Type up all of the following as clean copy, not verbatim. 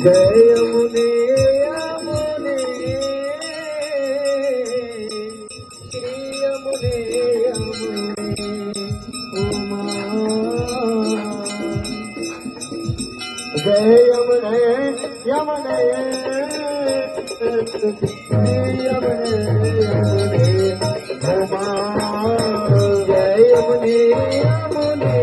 जय यमुने यमुने श्री यमुने यमुने उमा जय यमुने यमुने श्री यमुने यमुने उमा जय यमुने यमुने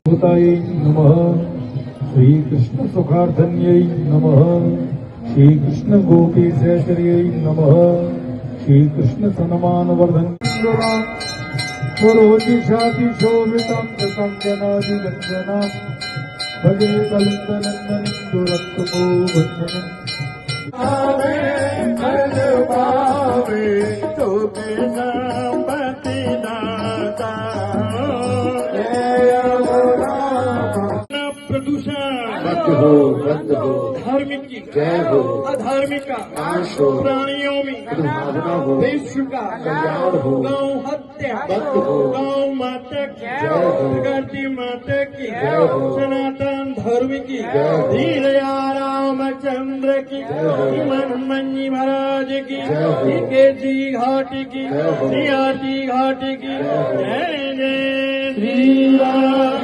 नमः श्री कृष्ण सुखार्थन्यै नमः श्री कृष्ण गोपी सहचर्यै नमः श्री कृष्ण सन्मानवर्धन स्वरोचिषाति शोभितं कृतं जनादिगञ्जना भजे कलिन्दनन्दनं दुरत्तमो वन्दनम् तो बंद हो धार्मिक की जय हो अधार्मिक का नाश हो प्राणियों में भावना हो विश्व का कल्याण हो गौ हत्या बंद हो गौ माता की जय हो प्रगति माता की जय हो सनातन धर्म की जय हो धीरया रामचंद्र की मनमंजी महाराज की जय हो केजी घाट की जय हो सियाची घाट की जय जय श्री राम।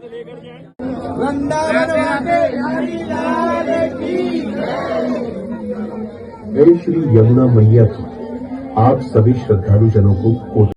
लेकर जाए जय श्री यमुना मैया की आप सभी श्रद्धालु जनों को